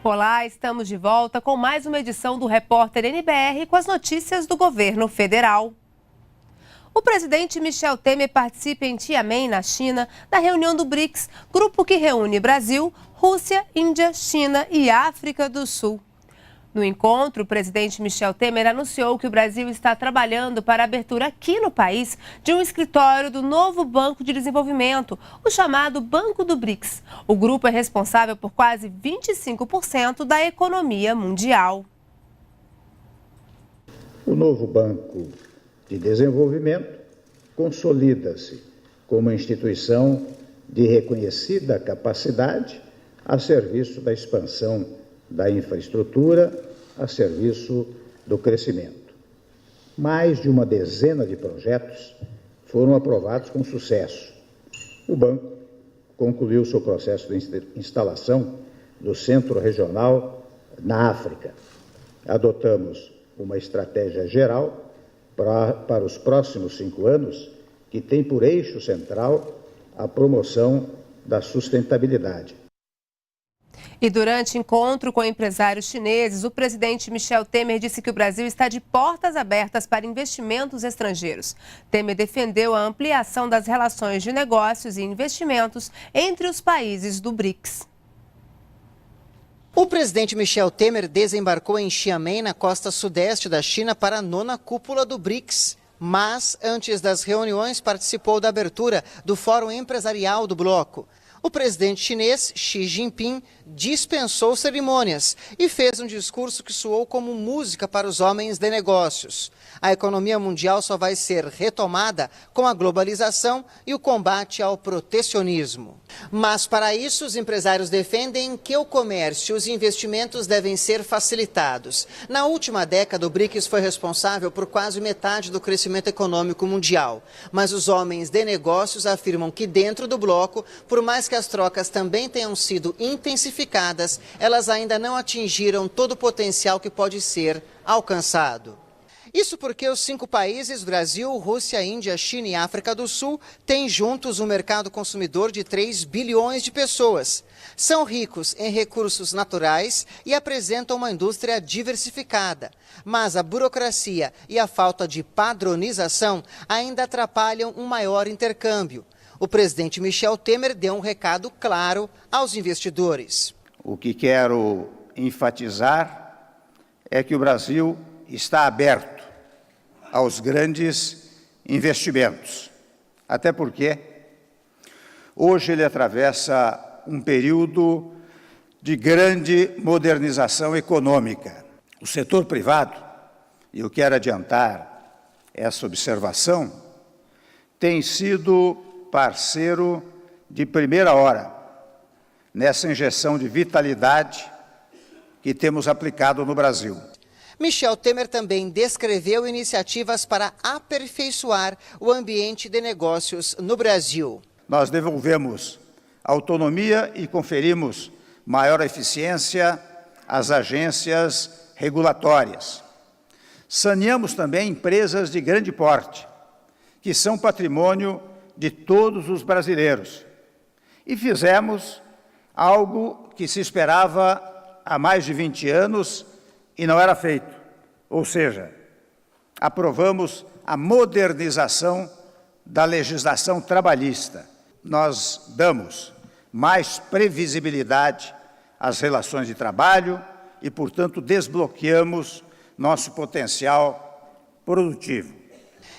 Olá, estamos de volta com mais uma edição do Repórter NBR com as notícias do governo federal. O presidente Michel Temer participa em Xiamen, na China, da reunião do BRICS, grupo que reúne Brasil, Rússia, Índia, China e África do Sul. No encontro, o presidente Michel Temer anunciou que o Brasil está trabalhando para a abertura aqui no país de um escritório do novo Banco de Desenvolvimento, o chamado Banco do BRICS. O grupo é responsável por quase 25% da economia mundial. O novo Banco de Desenvolvimento consolida-se como instituição de reconhecida capacidade a serviço da expansão da infraestrutura a serviço do crescimento. Mais de uma dezena de projetos foram aprovados com sucesso. O banco concluiu seu processo de instalação do Centro Regional na África. Adotamos uma estratégia geral para os próximos 5 anos que tem por eixo central a promoção da sustentabilidade. E durante encontro com empresários chineses, o presidente Michel Temer disse que o Brasil está de portas abertas para investimentos estrangeiros. Temer defendeu a ampliação das relações de negócios e investimentos entre os países do BRICS. O presidente Michel Temer desembarcou em Xiamen, na costa sudeste da China, para a 9ª cúpula do BRICS. Mas, antes das reuniões, participou da abertura do Fórum Empresarial do Bloco. O presidente chinês Xi Jinping dispensou cerimônias e fez um discurso que soou como música para os homens de negócios. A economia mundial só vai ser retomada com a globalização e o combate ao protecionismo. Mas, para isso, os empresários defendem que o comércio e os investimentos devem ser facilitados. Na última década, o BRICS foi responsável por quase metade do crescimento econômico mundial. Mas os homens de negócios afirmam que dentro do bloco, por mais que as trocas também tenham sido intensificadas, elas ainda não atingiram todo o potencial que pode ser alcançado. Isso porque os 5 países, Brasil, Rússia, Índia, China e África do Sul, têm juntos um mercado consumidor de 3 bilhões de pessoas. São ricos em recursos naturais e apresentam uma indústria diversificada. Mas a burocracia e a falta de padronização ainda atrapalham um maior intercâmbio. O presidente Michel Temer deu um recado claro aos investidores. O que quero enfatizar é que o Brasil está aberto aos grandes investimentos. Até porque hoje ele atravessa um período de grande modernização econômica. O setor privado, e eu quero adiantar essa observação, tem sido parceiro de primeira hora nessa injeção de vitalidade que temos aplicado no Brasil. Michel Temer também descreveu iniciativas para aperfeiçoar o ambiente de negócios no Brasil. Nós devolvemos autonomia e conferimos maior eficiência às agências regulatórias. Saneamos também empresas de grande porte, que são patrimônio de todos os brasileiros. E fizemos algo que se esperava há mais de 20 anos e não era feito. Ou seja, aprovamos a modernização da legislação trabalhista. Nós damos mais previsibilidade às relações de trabalho e, portanto, desbloqueamos nosso potencial produtivo.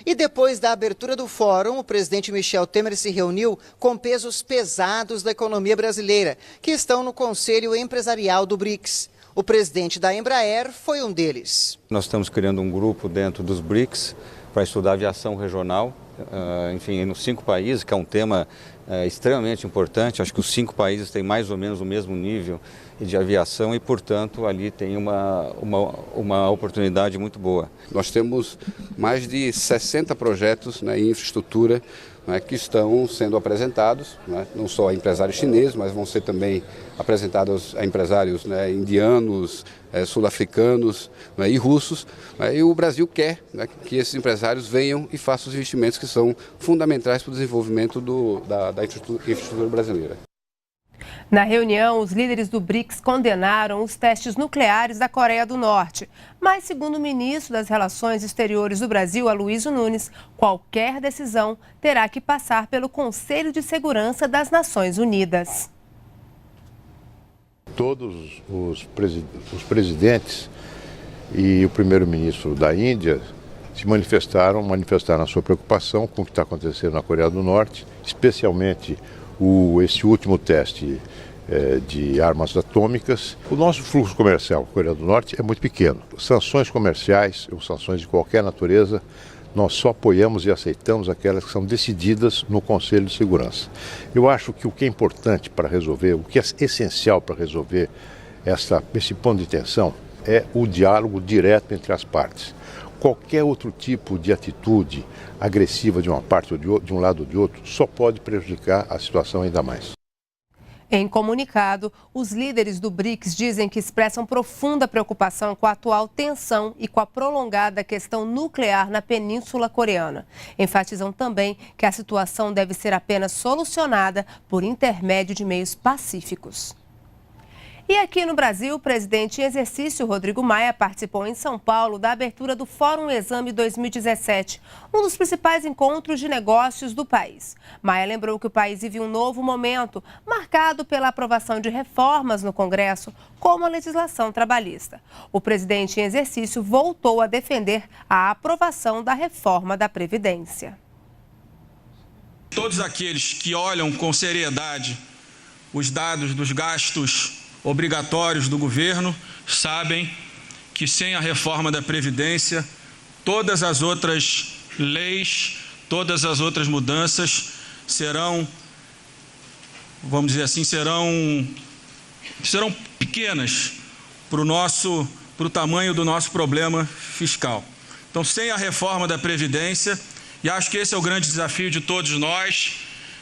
E depois da abertura do fórum, o presidente Michel Temer se reuniu com pesos pesados da economia brasileira, que estão no Conselho Empresarial do BRICS. O presidente da Embraer foi um deles. Nós estamos criando um grupo dentro dos BRICS para estudar aviação regional, enfim, nos 5 países, que é um tema extremamente importante. Acho que os 5 países têm mais ou menos o mesmo nível de aviação e, portanto, ali tem uma oportunidade muito boa. Nós temos mais de 60 projetos em infraestrutura que estão sendo apresentados, não só a empresários chineses, mas vão ser também apresentados a empresários indianos, sul-africanos e russos. E o Brasil quer que esses empresários venham e façam os investimentos que são fundamentais para o desenvolvimento da infraestrutura brasileira. Na reunião, os líderes do BRICS condenaram os testes nucleares da Coreia do Norte. Mas, segundo o ministro das Relações Exteriores do Brasil, Aloysio Nunes, qualquer decisão terá que passar pelo Conselho de Segurança das Nações Unidas. Todos os presidentes e o primeiro-ministro da Índia se manifestaram a sua preocupação com o que está acontecendo na Coreia do Norte, especialmente esse último teste de armas atômicas. O nosso fluxo comercial com a Coreia do Norte é muito pequeno. Sanções comerciais ou sanções de qualquer natureza, nós só apoiamos e aceitamos aquelas que são decididas no Conselho de Segurança. Eu acho que o que é importante para resolver, o que é essencial para resolver esse ponto de tensão é o diálogo direto entre as partes. Qualquer outro tipo de atitude agressiva de uma parte ou de um lado ou de outro só pode prejudicar a situação ainda mais. Em comunicado, os líderes do BRICS dizem que expressam profunda preocupação com a atual tensão e com a prolongada questão nuclear na Península Coreana. Enfatizam também que a situação deve ser apenas solucionada por intermédio de meios pacíficos. E aqui no Brasil, o presidente em exercício, Rodrigo Maia, participou em São Paulo da abertura do Fórum Exame 2017, um dos principais encontros de negócios do país. Maia lembrou que o país vive um novo momento, marcado pela aprovação de reformas no Congresso, como a legislação trabalhista. O presidente em exercício voltou a defender a aprovação da reforma da Previdência. Todos aqueles que olham com seriedade os dados dos gastos obrigatórios do governo sabem que sem a reforma da Previdência, todas as outras leis, todas as outras mudanças serão, vamos dizer assim, serão pequenas para o tamanho do nosso problema fiscal. Então, sem a reforma da Previdência, e acho que esse é o grande desafio de todos nós,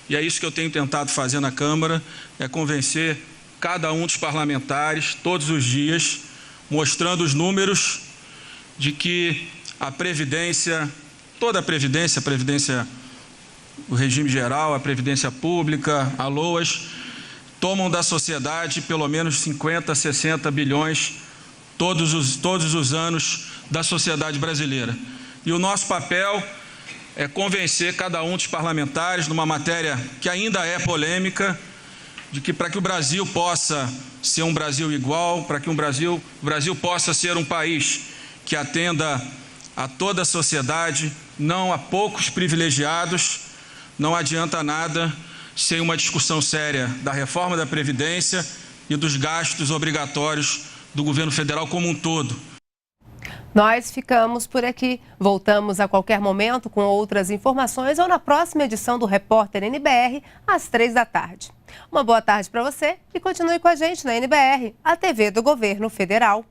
e é isso que eu tenho tentado fazer na Câmara, é convencer cada um dos parlamentares, todos os dias, mostrando os números de que a Previdência, toda a Previdência, o regime geral, a Previdência Pública, a LOAS, tomam da sociedade pelo menos 50, 60 bilhões todos os anos da sociedade brasileira. E o nosso papel é convencer cada um dos parlamentares numa matéria que ainda é polêmica, de que para que o Brasil possa ser um Brasil igual, para que o Brasil possa ser um país que atenda a toda a sociedade, não a poucos privilegiados, não adianta nada sem uma discussão séria da reforma da Previdência e dos gastos obrigatórios do governo federal como um todo. Nós ficamos por aqui. Voltamos a qualquer momento com outras informações ou na próxima edição do Repórter NBR, às 15h. Uma boa tarde para você e continue com a gente na NBR, a TV do Governo Federal.